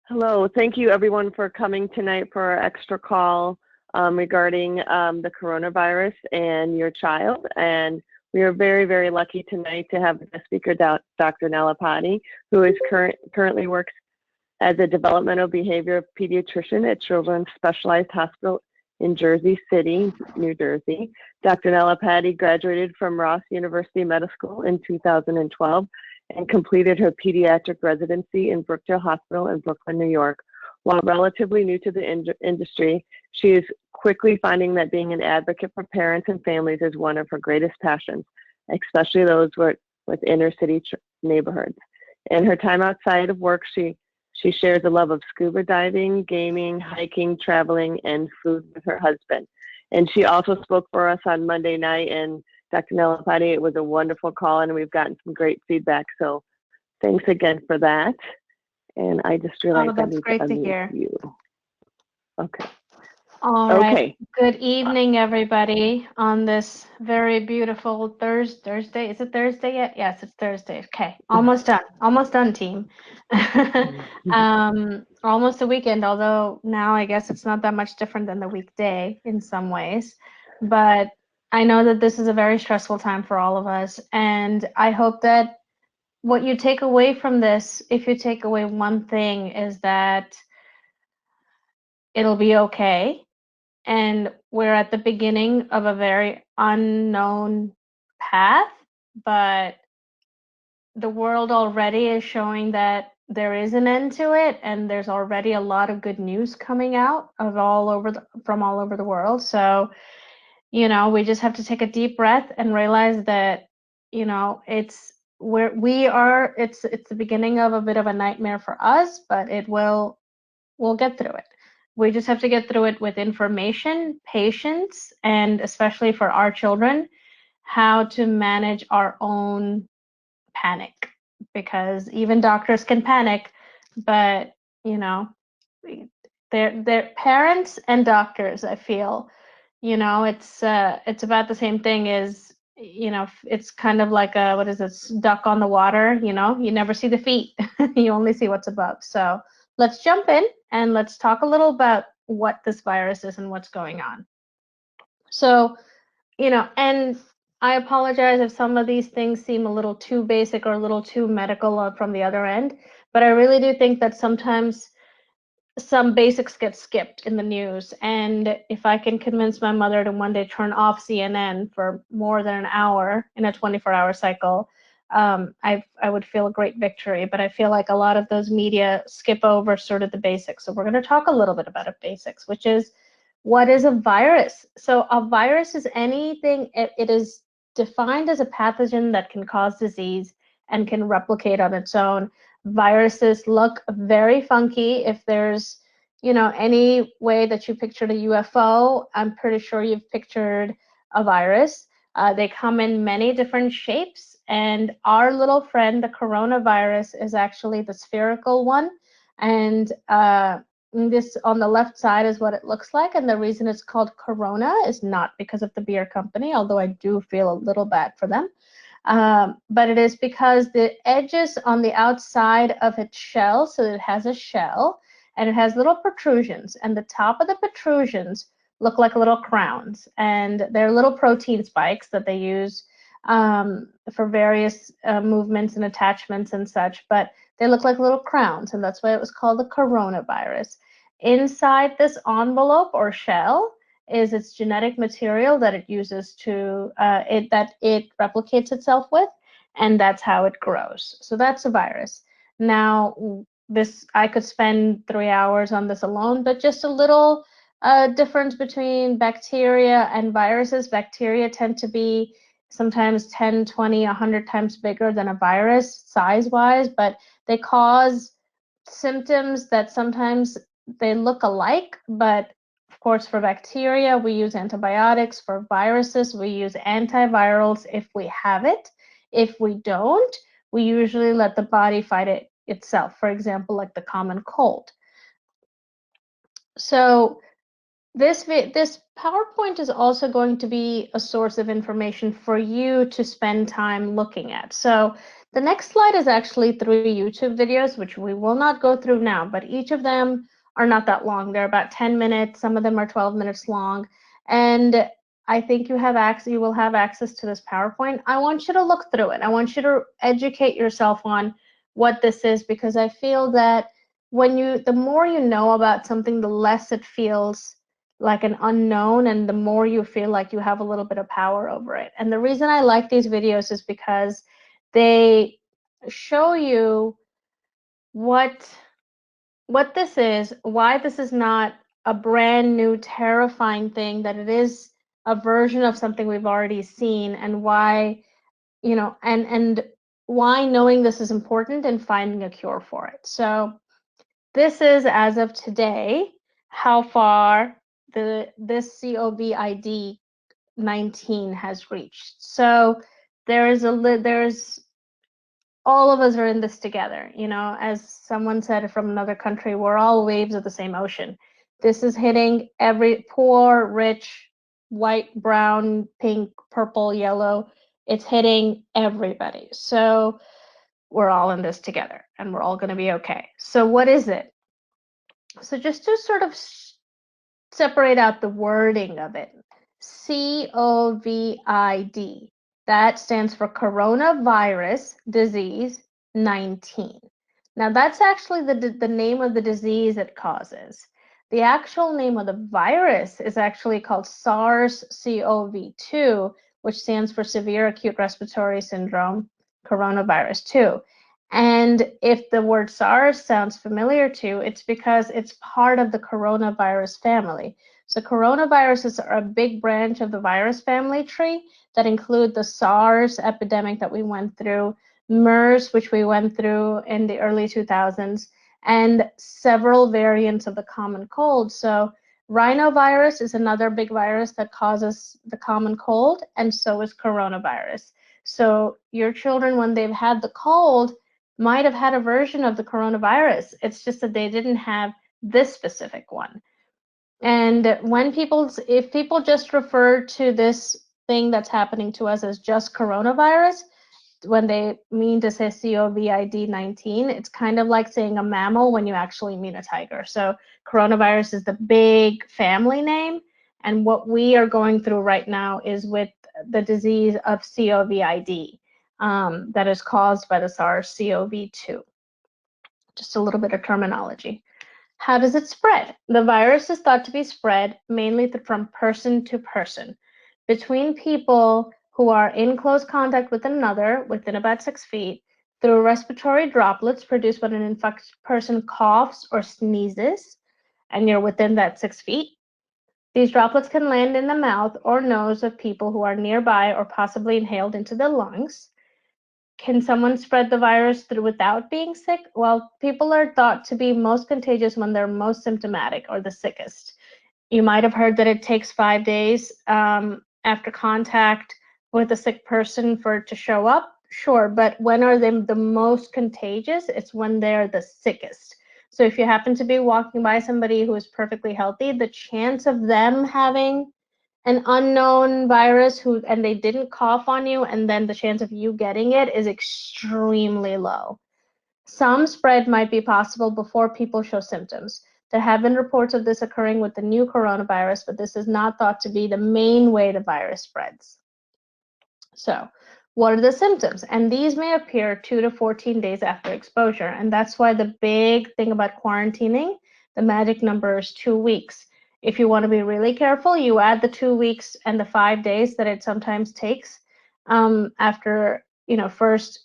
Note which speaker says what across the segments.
Speaker 1: Hello, thank you everyone for coming tonight for our extra call regarding the coronavirus and your child. And we are very, very lucky tonight to have the speaker, Dr. Nallapati, who is currently works as a developmental behavior pediatrician at Children's Specialized Hospital in Jersey City, New Jersey. Dr. Nallapati graduated from Ross University Medical School in 2012 and completed her pediatric residency in Brookdale Hospital in Brooklyn, New York. While relatively new to the industry, she is quickly finding that being an advocate for parents and families is one of her greatest passions, especially those with inner city neighborhoods. In her time outside of work, she shares a love of scuba diving, gaming, hiking, traveling, and food with her husband. And she also spoke for us on Monday night, and Dr. Nallapati, it was a wonderful call, and we've gotten some great feedback. So thanks again for that. And I just realized I need to unmute you. Okay.
Speaker 2: All right. Good evening, everybody, on this very beautiful Thursday. Is it Thursday yet? Yes, it's Thursday. Okay, almost done. Almost done, team. Almost a weekend, although now I guess it's not that much different than the weekday in some ways. But I know that this is a very stressful time for all of us, and I hope that what you take away from this, if you take away one thing, is that it'll be okay. And we're at the beginning of a very unknown path, but the world already is showing that there is an end to it, and there's already a lot of good news coming out of from all over the world. So, we just have to take a deep breath and realize that, it's the beginning of a bit of a nightmare for us, but we'll get through it. We just have to get through it with information, patience, and especially for our children, how to manage our own panic. Because even doctors can panic, but they're parents and doctors, I feel, it's about the same thing as, it's kind of like duck on the water, you never see the feet, you only see what's above. So let's jump in and let's talk a little about what this virus is and what's going on. So, and I apologize if some of these things seem a little too basic or a little too medical from the other end, but I really do think that sometimes some basics get skipped in the news. And if I can convince my mother to one day turn off CNN for more than an hour in a 24-hour cycle, I would feel a great victory. But I feel like a lot of those media skip over sort of the basics. So we're going to talk a little bit about the basics, which is, what is a virus? So a virus is anything, it is defined as a pathogen that can cause disease and can replicate on its own. Viruses look very funky. If there's, any way that you pictured a UFO, I'm pretty sure you've pictured a virus. They come in many different shapes, and our little friend, the coronavirus, is actually the spherical one. And this on the left side is what it looks like, and the reason it's called Corona is not because of the beer company, although I do feel a little bad for them. But it is because the edges on the outside of its shell, so it has a shell, and it has little protrusions, and the top of the protrusions look like little crowns, and they're little protein spikes that they use for various movements and attachments and such, but they look like little crowns, and that's why it was called the coronavirus. Inside this envelope or shell is its genetic material that it uses to that it replicates itself with, and that's how it grows. So that's a virus. Now, I could spend 3 hours on this alone, but just a little difference between bacteria and viruses. Bacteria tend to be sometimes 10, 20, 100 times bigger than a virus size-wise, but they cause symptoms that sometimes they look alike, but of course, for bacteria, we use antibiotics. For viruses, we use antivirals if we have it. If we don't, we usually let the body fight it itself, for example, like the common cold. So This PowerPoint is also going to be a source of information for you to spend time looking at. So the next slide is actually 3 YouTube videos, which we will not go through now, but each of them are not that long. They're about 10 minutes. Some of them are 12 minutes long. And I think you will have access to this PowerPoint. I want you to look through it. I want you to educate yourself on what this is, because I feel that the more you know about something, the less it feels like an unknown, and the more you feel like you have a little bit of power over it. And the reason I like these videos is because they show you what this is, why this is not a brand new terrifying thing, that it is a version of something we've already seen, and why, and why knowing this is important and finding a cure for it. So this is, as of today, how far this COVID-19 has reached. So there's all of us are in this together. As someone said from another country, we're all waves of the same ocean. This is hitting every poor, rich, white, brown, pink, purple, yellow. It's hitting everybody. So we're all in this together, and we're all going to be okay. So what is it? So just to sort of separate out the wording of it, COVID, that stands for coronavirus disease 19. Now that's actually the name of the disease it causes. The actual name of the virus is actually called SARS-CoV-2, which stands for severe acute respiratory syndrome coronavirus 2. And if the word SARS sounds familiar to you, it's because it's part of the coronavirus family. So coronaviruses are a big branch of the virus family tree that include the SARS epidemic that we went through, MERS, which we went through in the early 2000s, and several variants of the common cold. So rhinovirus is another big virus that causes the common cold, and so is coronavirus. So your children, when they've had the cold, might have had a version of the coronavirus. It's just that they didn't have this specific one. And if people just refer to this thing that's happening to us as just coronavirus, when they mean to say COVID-19, it's kind of like saying a mammal when you actually mean a tiger. So coronavirus is the big family name, and what we are going through right now is with the disease of COVID, that is caused by the SARS-CoV-2. Just a little bit of terminology. How does it spread? The virus is thought to be spread mainly from person to person, between people who are in close contact with another within about 6 feet, through respiratory droplets produced when an infected person coughs or sneezes, and you're within that 6 feet. These droplets can land in the mouth or nose of people who are nearby, or possibly inhaled into the lungs. Can someone spread the virus through without being sick? Well, people are thought to be most contagious when they're most symptomatic or the sickest. You might have heard that it takes 5 days after contact with a sick person for it to show up. Sure, but when are they the most contagious? It's when they're the sickest. So if you happen to be walking by somebody who is perfectly healthy, the chance of them having an unknown virus and they didn't cough on you, and then the chance of you getting it is extremely low. Some spread might be possible before people show symptoms. There have been reports of this occurring with the new coronavirus, but this is not thought to be the main way the virus spreads. So, what are the symptoms? And these may appear 2 to 14 days after exposure, and that's why the big thing about quarantining, the magic number is 2 weeks. If you want to be really careful, you add the 2 weeks and the 5 days that it sometimes takes after first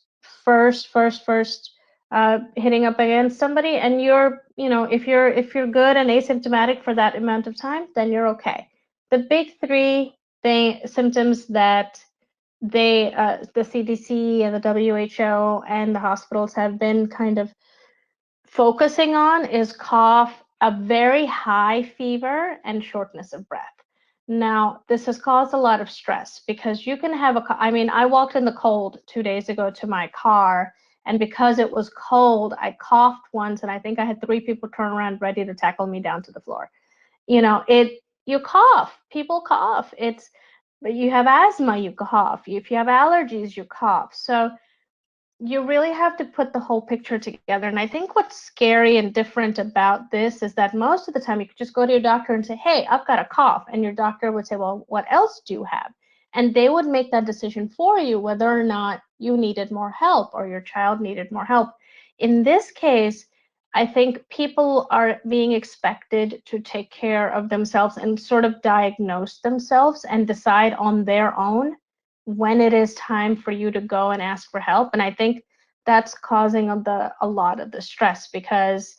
Speaker 2: hitting up against somebody, and if you're good and asymptomatic for that amount of time, then you're okay. The big 3 symptoms that the CDC and the WHO and the hospitals have been kind of focusing on is cough, a very high fever, and shortness of breath. Now, this has caused a lot of stress, because you can have I walked in the cold 2 days ago to my car, and because it was cold, I coughed once, and I think I had 3 people turn around ready to tackle me down to the floor. you cough. People cough. But you have asthma, you cough. If you have allergies, you cough. So you really have to put the whole picture together. And I think what's scary and different about this is that most of the time you could just go to your doctor and say, hey, I've got a cough. And your doctor would say, well, what else do you have? And they would make that decision for you whether or not you needed more help or your child needed more help. In this case, I think people are being expected to take care of themselves and sort of diagnose themselves and decide on their own when it is time for you to go and ask for help. And I think that's causing a lot of the stress because,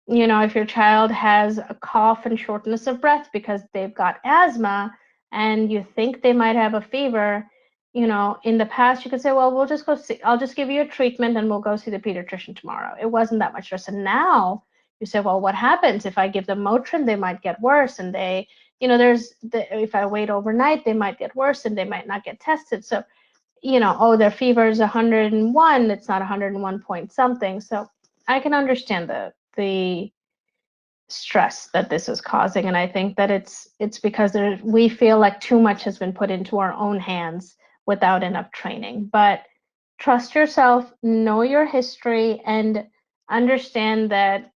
Speaker 2: you know, if your child has a cough and shortness of breath because they've got asthma and you think they might have a fever, you know, in the past you could say, well, we'll just go see, I'll just give you a treatment and we'll go see the pediatrician tomorrow. It wasn't that much stress. And now you say, well, what happens if I give them Motrin? They might get worse, and they, you know, if I wait overnight, they might get worse and they might not get tested. So, you know, oh, their fever is 101, it's not 101 point something. So I can understand the stress that this is causing, and I think that it's because we feel like too much has been put into our own hands without enough training. But trust yourself, know your history, and understand that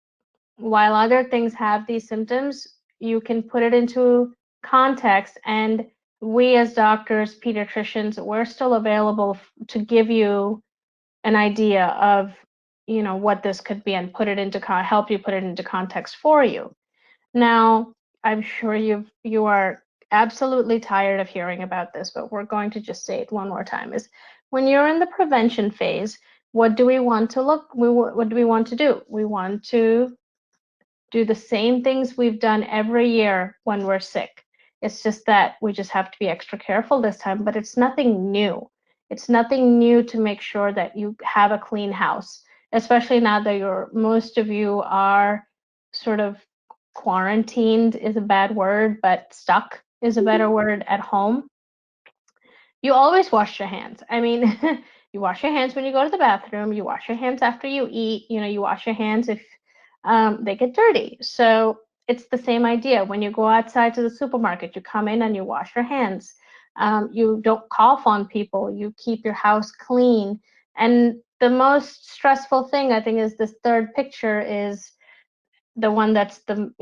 Speaker 2: while other things have these symptoms, you can put it into context. And we as doctors, pediatricians, we're still available to give you an idea of, you know, what this could be and put it into help you put it into context for you. Now, I'm sure you are absolutely tired of hearing about this, but we're going to just say it one more time. Is when you're in the prevention phase, what do we want to what do we want to do? We want to do the same things we've done every year when we're sick. It's just that we just have to be extra careful this time, but it's nothing new. It's nothing new to make sure that you have a clean house, especially now that most of you are sort of quarantined is a bad word, but stuck is a better word at home. You always wash your hands. I mean, you wash your hands when you go to the bathroom, you wash your hands after you eat, you know, you wash your hands if they get dirty. So it's the same idea. When you go outside to the supermarket, you come in and you wash your hands. You don't cough on people, you keep your house clean. And the most stressful thing, I think, is this third picture is the one that's the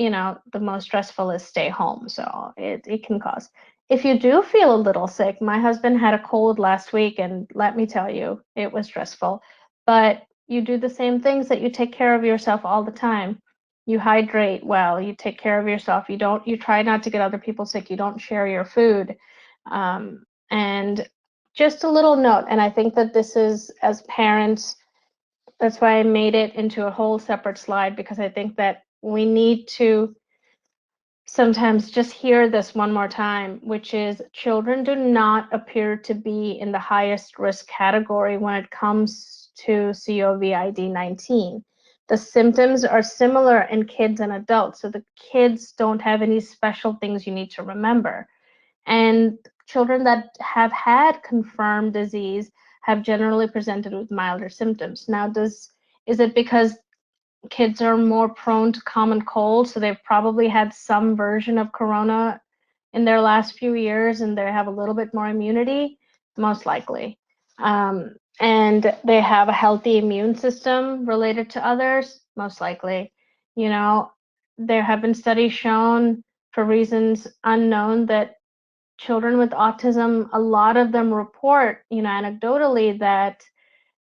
Speaker 2: most stressful is stay home. So it can cause, if you do feel a little sick, my husband had a cold last week, and let me tell you, it was stressful. But you do the same things that you take care of yourself all the time. You hydrate well, you take care of yourself, you try not to get other people sick, you don't share your food. And just a little note, and I think that this is, as parents, that's why I made it into a whole separate slide, because I think that we need to sometimes just hear this one more time, which is children do not appear to be in the highest risk category when it comes to COVID-19. The symptoms are similar in kids and adults, so the kids don't have any special things you need to remember. And children that have had confirmed disease have generally presented with milder symptoms. Now, is it because kids are more prone to common cold, so they've probably had some version of corona in their last few years and they have a little bit more immunity? Most likely. And they have a healthy immune system related to others? Most likely. You know, there have been studies shown, for reasons unknown, that children with autism, a lot of them report, you know, anecdotally, that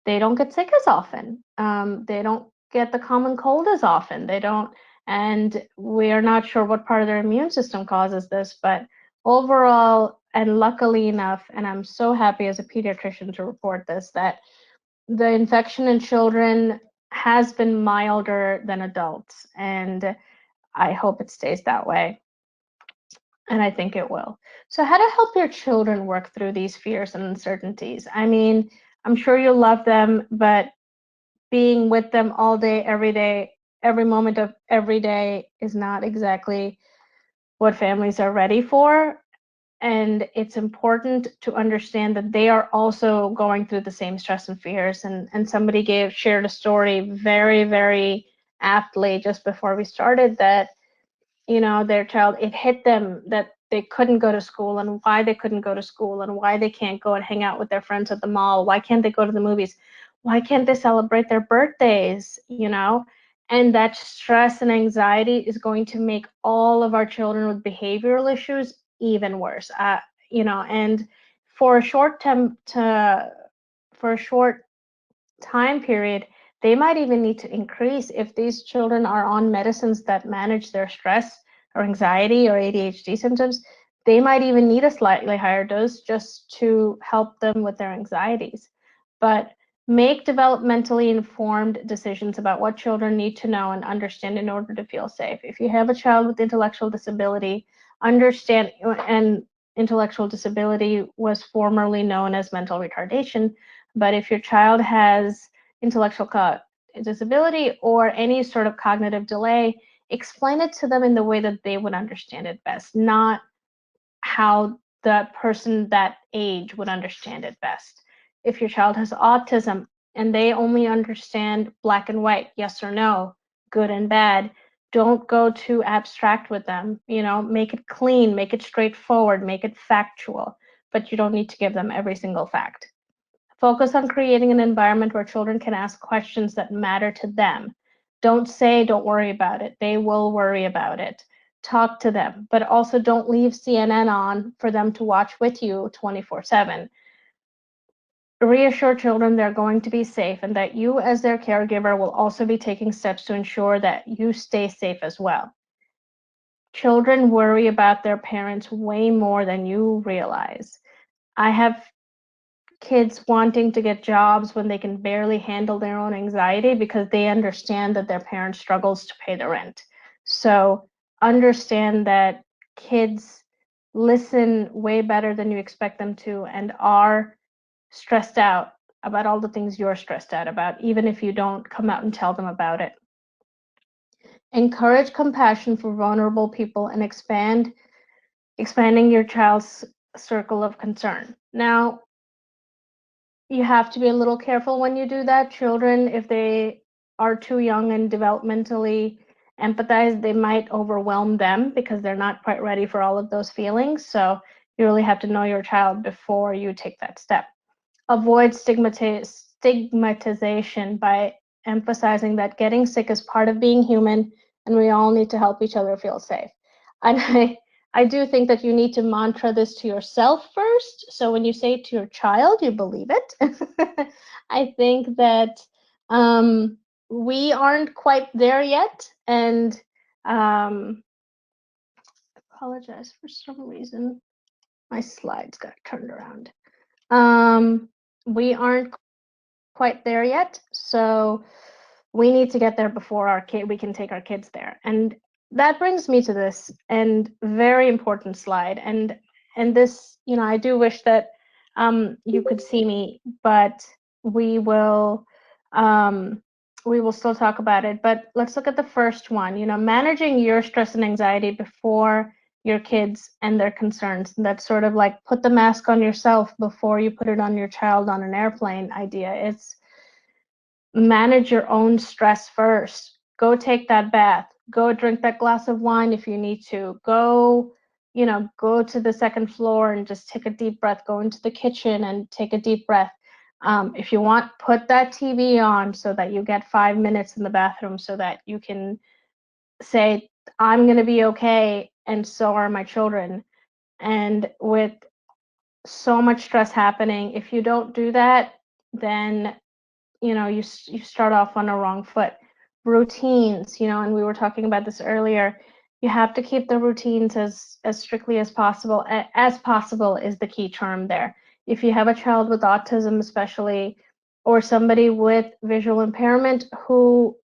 Speaker 2: they don't get sick as often. They don't get the common cold as often. They don't, and we are not sure what part of their immune system causes this, but overall, and luckily enough, and I'm so happy as a pediatrician to report this, that the infection in children has been milder than adults, and I hope it stays that way. And I think it will. So how to help your children work through these fears and uncertainties? I mean, I'm sure you love them, but being with them all day, every moment of every day is not exactly what families are ready for. And it's important to understand that they are also going through the same stress and fears. And somebody shared a story very, very aptly just before we started, that their child, it hit them that they couldn't go to school and why they couldn't go to school and why they can't go and hang out with their friends at the mall. Why can't they go to the movies? Why can't they celebrate their birthdays? And that stress and anxiety is going to make all of our children with behavioral issues even worse. And for a short time for a short time period, they might even need to increase if these children are on medicines that manage their stress or anxiety or ADHD symptoms. They might even need a slightly higher dose just to help them with their anxieties. But make developmentally informed decisions about what children need to know and understand in order to feel safe. If you have a child with intellectual disability, understand, and intellectual disability was formerly known as mental retardation, but if your child has intellectual disability or any sort of cognitive delay, explain it to them in the way that they would understand it best, not how the person that age would understand it best. If your child has autism and they only understand black and white, yes or no, good and bad, don't go too abstract with them. Make it clean, make it straightforward, make it factual, but you don't need to give them every single fact. Focus on creating an environment where children can ask questions that matter to them. Don't say, don't worry about it. They will worry about it. Talk to them, but also don't leave CNN on for them to watch with you 24/7. Reassure children they're going to be safe and that you, as their caregiver, will also be taking steps to ensure that you stay safe as well. Children worry about their parents way more than you realize. I have kids wanting to get jobs when they can barely handle their own anxiety because they understand that their parent struggles to pay the rent. So understand that kids listen way better than you expect them to and are stressed out about all the things you're stressed out about, even if you don't come out and tell them about it. Encourage compassion for vulnerable people and expanding your child's circle of concern. Now, you have to be a little careful when you do that. Children, if they are too young and developmentally empathize, they might overwhelm them because they're not quite ready for all of those feelings. So you really have to know your child before you take that step. Avoid stigmatization by emphasizing that getting sick is part of being human and we all need to help each other feel safe. And I do think that you need to mantra this to yourself first. So when you say it to your child, you believe it. I think that we aren't quite there yet. And apologize for some reason. My slides got turned around. We aren't quite there yet. So we need to get there before we can take our kids there. And that brings me to this and very important slide. And this, I do wish that you could see me, but we will still talk about it. But let's look at the first one. Managing your stress and anxiety before your kids and their concerns. And that's sort of like put the mask on yourself before you put it on your child on an airplane idea. It's manage your own stress first. Go take that bath. Go drink that glass of wine if you need to. Go to the second floor and just take a deep breath. Go into the kitchen and take a deep breath. If you want, put that TV on so that you get 5 minutes in the bathroom so that you can say, I'm going to be okay, and so are my children. And with so much stress happening, if you don't do that, then you start off on a wrong foot. Routines, and we were talking about this earlier. You have to keep the routines as strictly as possible. As possible is the key term there. If you have a child with autism, especially, or somebody with visual impairment who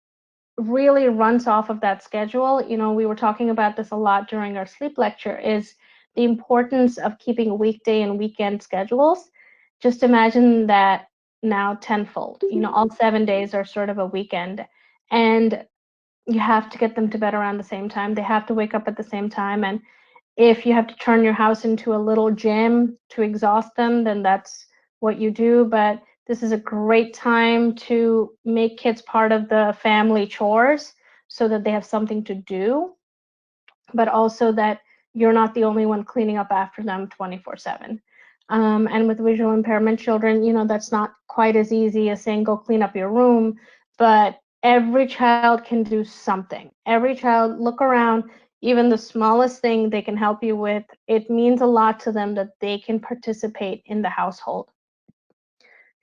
Speaker 2: really runs off of that schedule, we were talking about this a lot during our sleep lecture, is the importance of keeping weekday and weekend schedules. Just imagine that now tenfold. All 7 days are sort of a weekend, and you have to get them to bed around the same time. They have to wake up at the same time. And if you have to turn your house into a little gym to exhaust them, then that's what you do. But this is a great time to make kids part of the family chores so that they have something to do. but also that you're not the only one cleaning up after them 24/7. And with visual impairment children, that's not quite as easy as saying go clean up your room, but every child can do something. Every child, look around, even the smallest thing they can help you with, it means a lot to them that they can participate in the household.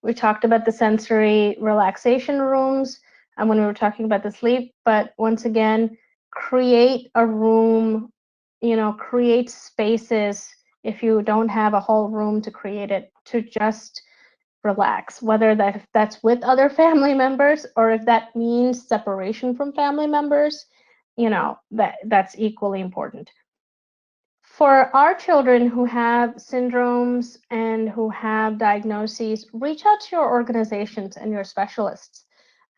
Speaker 2: We talked about the sensory relaxation rooms and when we were talking about the sleep, but once again, create a room, create spaces if you don't have a whole room to create it, to just relax, whether that's with other family members or if that means separation from family members, that's equally important. For our children who have syndromes and who have diagnoses, reach out to your organizations and your specialists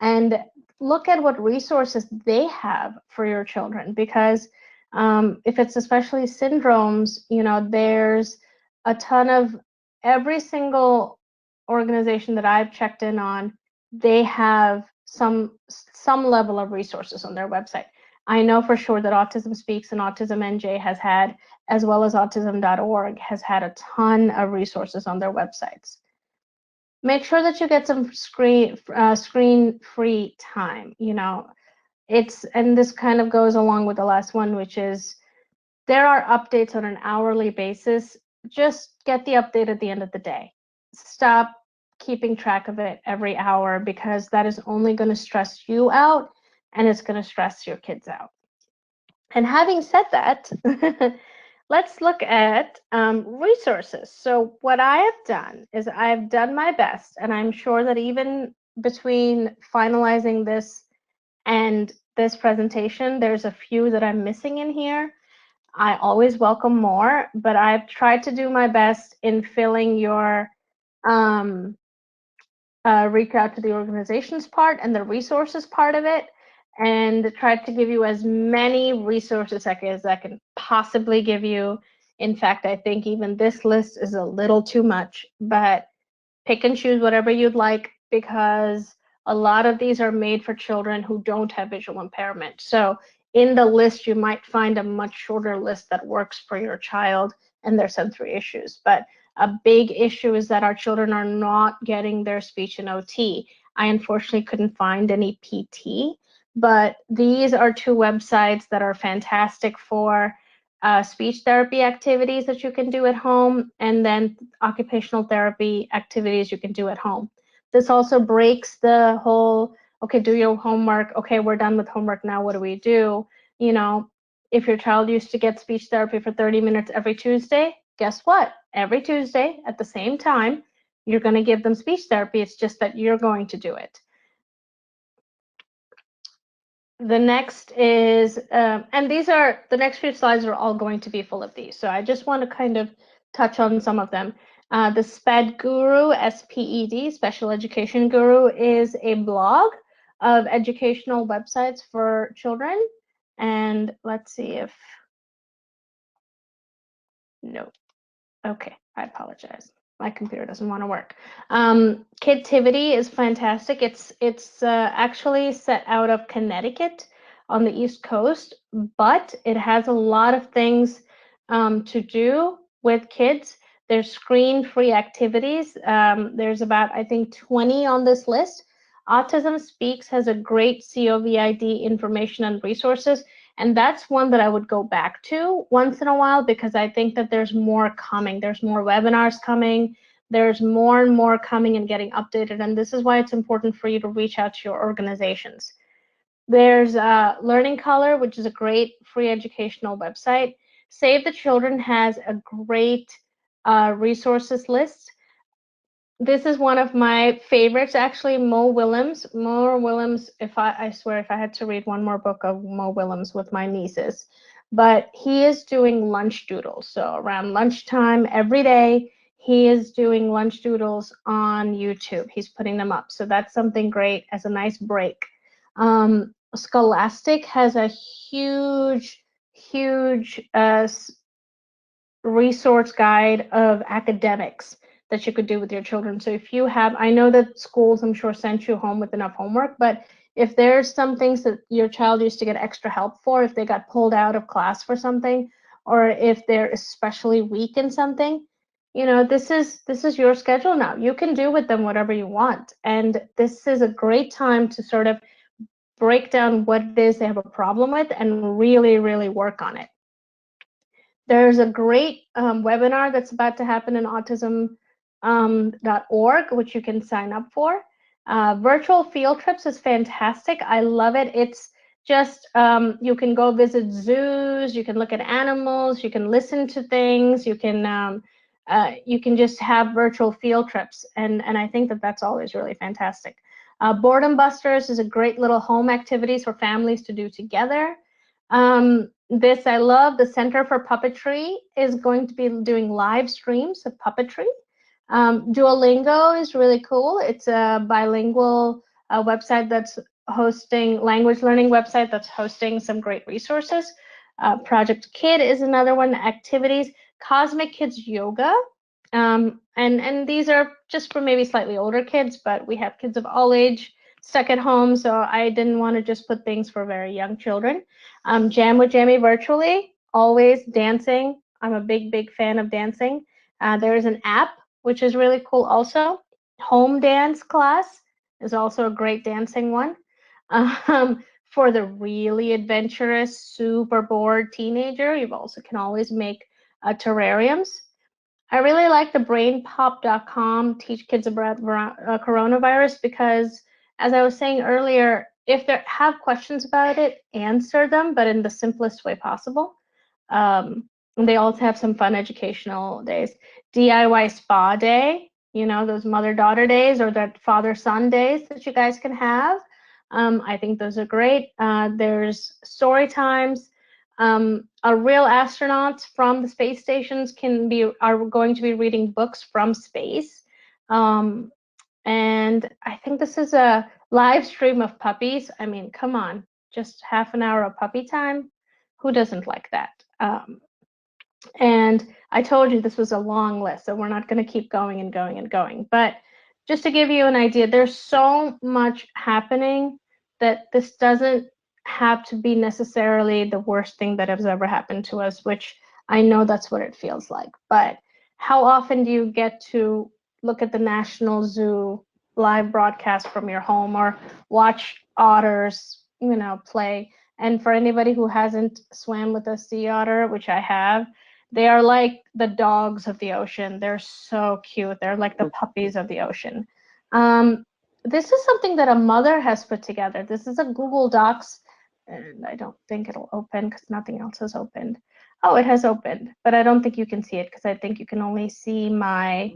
Speaker 2: and look at what resources they have for your children, because if it's especially syndromes, there's a ton of, every single organization that I've checked in on, they have some level of resources on their website. I know for sure that Autism Speaks and Autism NJ has had, as well as autism.org, has had a ton of resources on their websites. Make sure that you get some screen-free time. And this kind of goes along with the last one, which is there are updates on an hourly basis. Just get the update at the end of the day. Stop keeping track of it every hour, because that is only going to stress you out and it's going to stress your kids out. And having said that, let's look at resources. So what I have done is I've done my best, and I'm sure that even between finalizing this and this presentation, there's a few that I'm missing in here. I always welcome more, but I've tried to do my best in filling your reach out to the organizations part and the resources part of it, and try to give you as many resources as I can possibly give you. In fact, I think even this list is a little too much, but pick and choose whatever you'd like, because a lot of these are made for children who don't have visual impairment. So in the list, you might find a much shorter list that works for your child and their sensory issues. But a big issue is that our children are not getting their speech and OT. I unfortunately couldn't find any PT, but these are two websites that are fantastic for speech therapy activities that you can do at home, and then occupational therapy activities you can do at home. This also breaks the whole, okay, do your homework, okay, we're done with homework, now what do we do? If your child used to get speech therapy for 30 minutes every Tuesday, guess what? Every Tuesday at the same time, you're going to give them speech therapy. It's just that you're going to do it. The next is, and the next few slides are all going to be full of these. So I just want to kind of touch on some of them. The SPED Guru, SPED, Special Education Guru, is a blog of educational websites for children. And let's see if, no, okay, I apologize. My computer doesn't want to work. Kidtivity is fantastic. It's actually set out of Connecticut on the East Coast, but it has a lot of things to do with kids. There's screen-free activities. There's about, I think, 20 on this list. Autism Speaks has a great COVID information and resources. And that's one that I would go back to once in a while, because I think that there's more coming. There's more webinars coming. There's more and more coming and getting updated. And this is why it's important for you to reach out to your organizations. There's Learning Color, which is a great free educational website. Save the Children has a great resources list. This is one of my favorites, actually. Mo Willems, I swear, if I had to read one more book of Mo Willems with my nieces. But he is doing lunch doodles. So around lunchtime every day, he is doing lunch doodles on YouTube. He's putting them up. So that's something great as a nice break. Scholastic has a huge resource guide of academics that you could do with your children. So if you have, I know that schools, I'm sure, sent you home with enough homework, but if there's some things that your child used to get extra help for, if they got pulled out of class for something, or if they're especially weak in something, this is your schedule now. You can do with them whatever you want. And this is a great time to sort of break down what it is they have a problem with and really, really work on it. There's a great webinar that's about to happen in autism.org, which you can sign up for. Virtual field trips is fantastic. I love it. It's just, you can go visit zoos, you can look at animals, you can listen to things, you can just have virtual field trips. And I think that that's always really fantastic. Boredom Busters is a great little home activities for families to do together. This I love. The Center for Puppetry is going to be doing live streams of puppetry. Duolingo is really cool. It's a bilingual website that's hosting, language learning website that's hosting some great resources. Project Kid is another one. Activities, Cosmic Kids Yoga. And these are just for maybe slightly older kids, but we have kids of all age stuck at home, so I didn't want to just put things for very young children. Jam with Jamie virtually, always dancing. I'm a big fan of dancing. There is an app, which is really cool also. Home dance class is also a great dancing one. For the really adventurous, super bored teenager, you also can always make terrariums. I really like the brainpop.com teach kids about coronavirus because, as I was saying earlier, if they have questions about it, answer them, but in the simplest way possible. They also have some fun educational days. DIY spa day, those mother-daughter days or that father-son days that you guys can have. I think those are great. There's story times. Real astronauts from the space stations are going to be reading books from space. And I think this is a live stream of puppies. I mean, come on, just half an hour of puppy time. Who doesn't like that? And I told you this was a long list, so we're not going to keep going and going and going. But just to give you an idea, there's so much happening that this doesn't have to be necessarily the worst thing that has ever happened to us, which I know that's what it feels like. But how often do you get to look at the National Zoo live broadcast from your home or watch otters, play? And for anybody who hasn't swam with a sea otter, which I have, they are like the dogs of the ocean. They're so cute. They're like the puppies of the ocean. This is something that a mother has put together. This is a Google Docs, and I don't think it'll open because nothing else has opened. Oh, it has opened, but I don't think you can see it because I think you can only see my...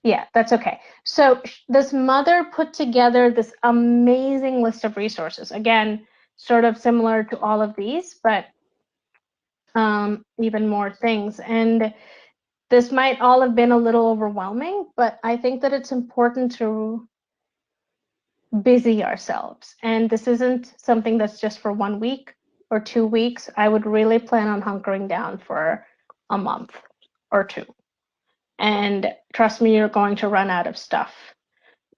Speaker 2: Yeah, that's okay. So this mother put together this amazing list of resources. Again, sort of similar to all of these, but even more things. And this might all have been a little overwhelming, but I think that it's important to busy ourselves. And this isn't something that's just for 1 week or 2 weeks. I would really plan on hunkering down for a month or two. And trust me, you're going to run out of stuff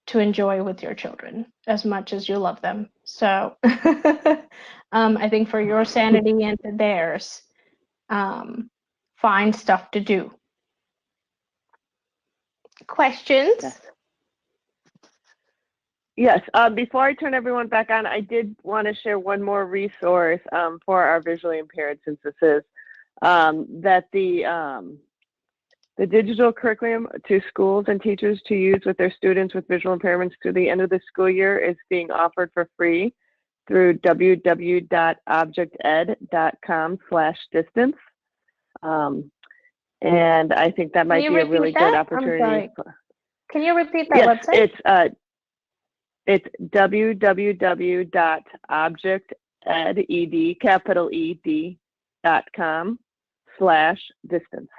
Speaker 2: to enjoy with your children as much as you love them. So I think for your sanity and theirs, find stuff to do. Questions?
Speaker 1: Yes. Before I turn everyone back on, I did want to share one more resource for our visually impaired, since this is that the digital curriculum to schools and teachers to use with their students with visual impairments through the end of the school year is being offered for free through www.objected.com/distance. And I think that might be a really good opportunity.
Speaker 2: Can you repeat that website?
Speaker 1: It's www.objected.com/distance.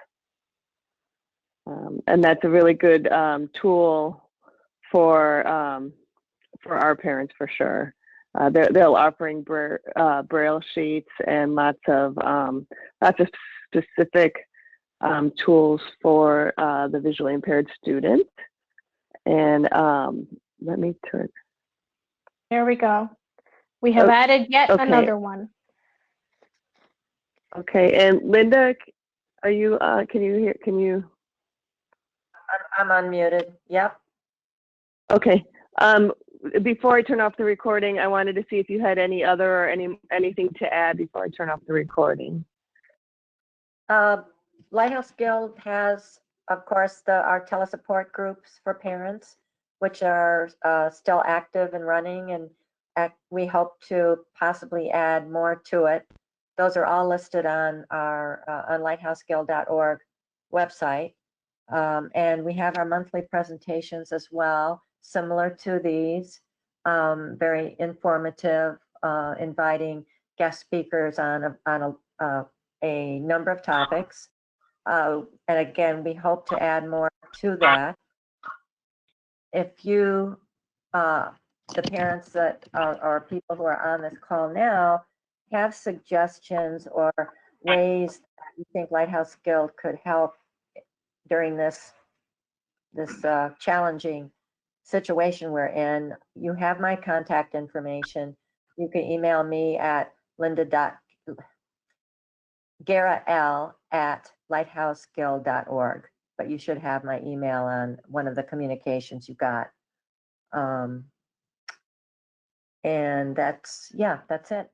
Speaker 1: And that's a really good tool for our parents for sure. They're offering braille sheets and lots of specific tools for the visually impaired student. And let me turn.
Speaker 2: There we go. We have
Speaker 1: Oh,
Speaker 2: added yet
Speaker 1: okay.
Speaker 2: another one.
Speaker 1: Okay. And Linda, are you, can you hear,
Speaker 3: I'm unmuted. Yep.
Speaker 1: okay. Before I turn off the recording, I wanted to see if you had any other or anything to add before I turn off the recording.
Speaker 3: Lighthouse Guild has, of course, our telesupport groups for parents, which are still active and running, and we hope to possibly add more to it. Those are all listed on our on lighthouseguild.org website. And we have our monthly presentations as well, similar to these, very informative, inviting guest speakers on a number of topics. And again, we hope to add more to that. If you, the parents that are, or people who are on this call now, have suggestions or ways that you think Lighthouse Guild could help during this challenging situation we're in, you have my contact information. You can email me at linda.garrett@lighthouseguild.org, but you should have my email on one of the communications you got. And that's it.